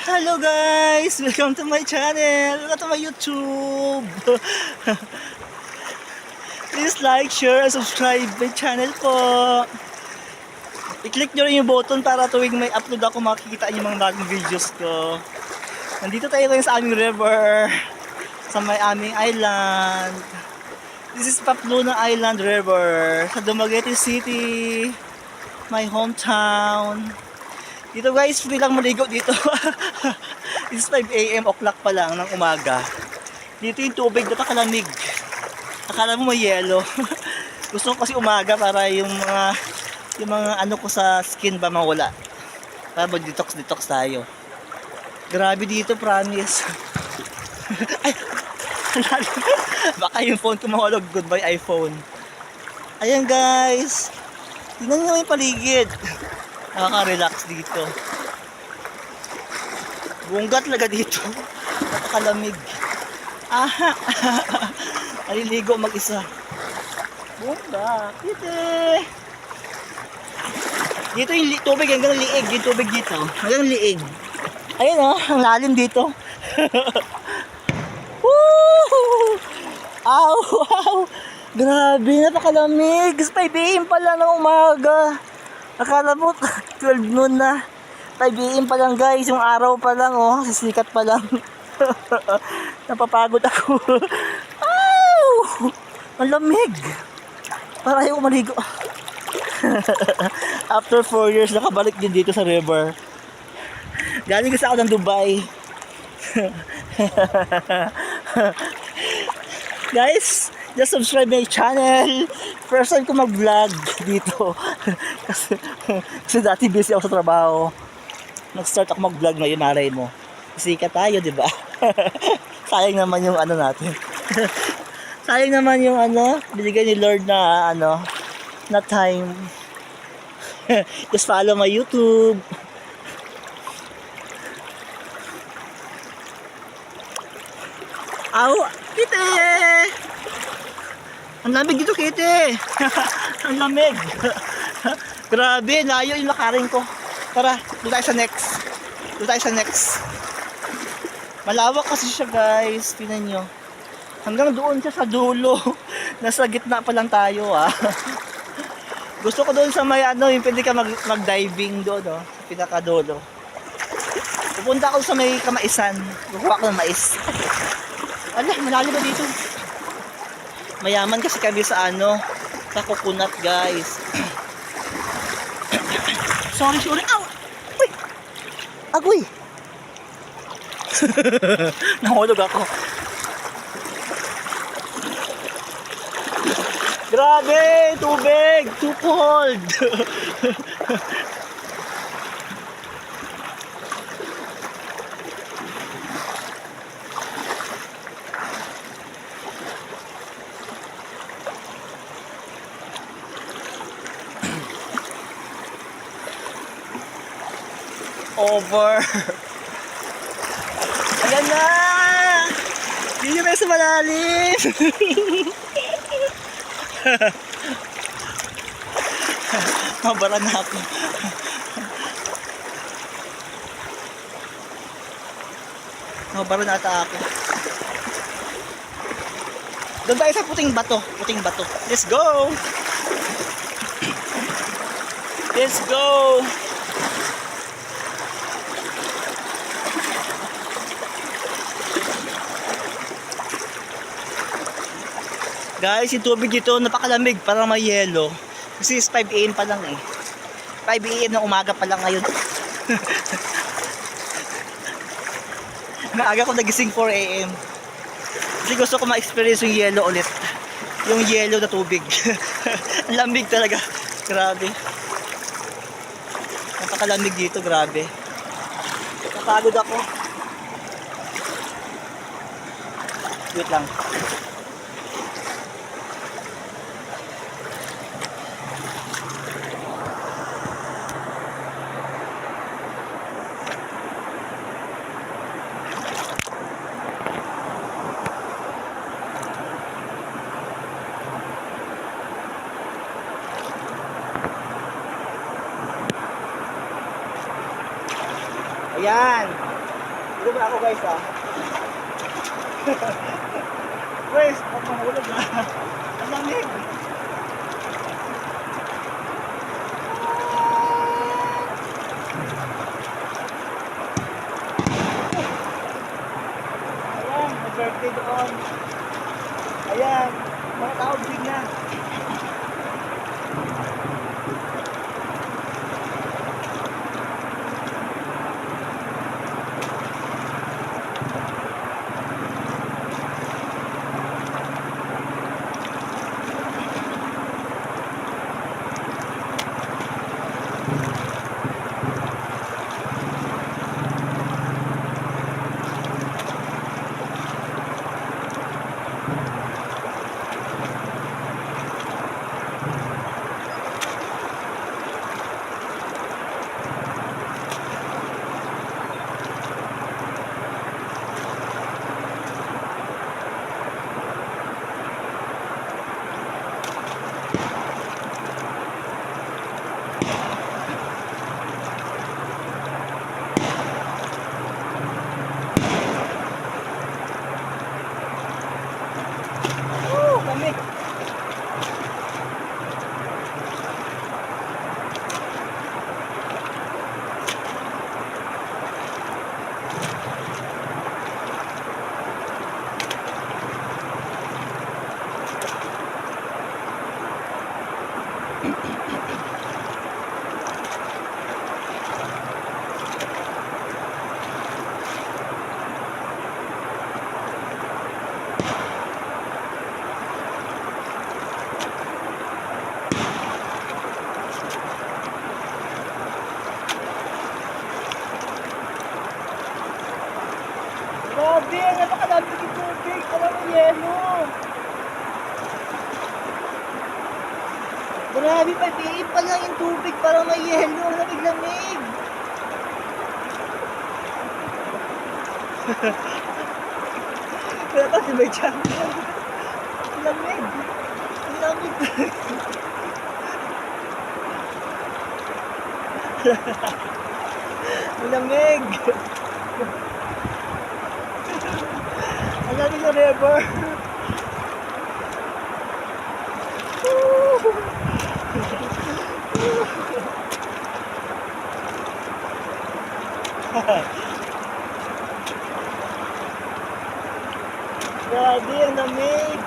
Hello guys! Welcome to my channel! Welcome to my YouTube! Please like, share, and subscribe my channel po! I-click nyo rin yung button para tuwing may upload ako makikita yung mga bagong videos ko. Nandito tayo ngayon sa aming river, sa may aming island. This is Pamplona Island River, sa Dumaguete City, my hometown. Dito guys, free lang maligo dito. This is 5 AM, o'clock pa lang ng umaga. Dito yung tubig, napakalamig. Akala mo may yelo. Gusto ko kasi umaga para yung mga ano ko sa skin ba mawala. Para mag-detox tayo. Grabe dito, promise. Ay, baka yung phone ko mahulog. Goodbye iPhone. Ayan guys. Tingnan nyo yung paligid. Nakaka-relax dito. Bunggat talaga dito. Napakalamig. Aha! Aliligo mag-isa. Bungga. Dito yung tubig hanggang liig. Yung tubig dito. Hanggang liig. Ayun oh, ang lalim dito. Woo! Aw! Wow! Grabe, napakalamig. 5 AM pala ng umaga. Akala mo 12 noon na. 5 AM pa lang guys, yung araw pa lang oh, sisikat pa lang. Napapagod ako. Ow! Ang lamig. Para ayaw maligo. After 4 years nakabalik din dito sa river. Galing kasi ako ng Dubai. Guys, just subscribe my channel. First time ko mag-vlog dito. kasi dati busy ako sa trabaho. Nag-start ako mag-vlog ngayon, maray mo. Sikat tayo, di ba? Sayang naman yung ano natin. Sayang naman yung ano, binigay ni Lord na ano, na time. Just follow my YouTube. Aw, kite! Ang lamig dito, kite! Ang lamig! Grabe, layo yung lakarin ko. Tara, doon tayo sa next. Doon tayo sa next. Malawak kasi siya guys, tingnan nyo. Hanggang doon siya sa dulo. Nasa gitna pa lang tayo ah. Gusto ko doon sa may ano, yung pwede ka mag-diving doon oh, sa pinakadulo. Pupunta ako sa may kamaisan. Kukuha ko ng mais. Ala, malalim ba dito? Mayaman kasi kami sa ano, sa coconut guys. Sorry. Ow! Uy! Agoy! Nahulog ako. Grabe! Tubig! Too cold! Over. Ayan na! Hindi na sa malalim! Mabara na ako. Mabara na ata ako. Doon tayo sa puting bato. Puting bato. Let's go! Let's go! Guys, yung tubig dito napakalamig, parang may yelo. Kasi 5 AM pa lang eh. 5 AM ng umaga pa lang ngayon. Maaga ko nagising 4 AM. Kasi gusto ko ma-experience yung yelo ulit. Yung yelo na tubig. Ang lamig talaga. Grabe. Napakalamig dito, grabe. Napagod ako. Wait lang. Ayan. ba ako guys ah? Guys, huwag mahulog na. Ang lamig. Ayan, mag-birthday doon. Ayan, mga tao big na. Lamig. Grabe, napakadami ng tubig. Parang may yelo. Grabe, pagpiit pa lang yung tubig. Parang may yelo. Ang lamig-lamig. Kaya kasi may champion. Ang lamig. Ang lamig. Ang lamig. Ang lamig ng river. Grabe, ang lamig.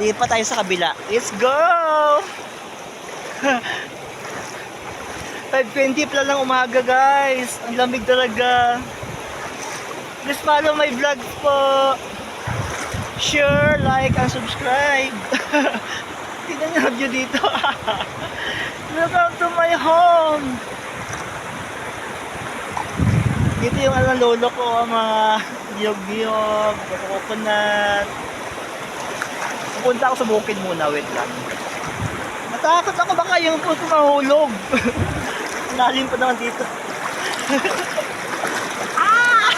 Lipat tayo sa kabila. Let's go! 5:20 pala ng umaga guys. Ang lamig talaga. Please follow my vlog po. Share, like, and subscribe. Tignan nyo view dito. Welcome to my home. Dito yung lolo ko, mga giyog-giyog, coconut. Pupunta ako sa bukid muna, wait lang. Natakot ako baka yung puso mahulog. Lalim pa naman dito. Ah!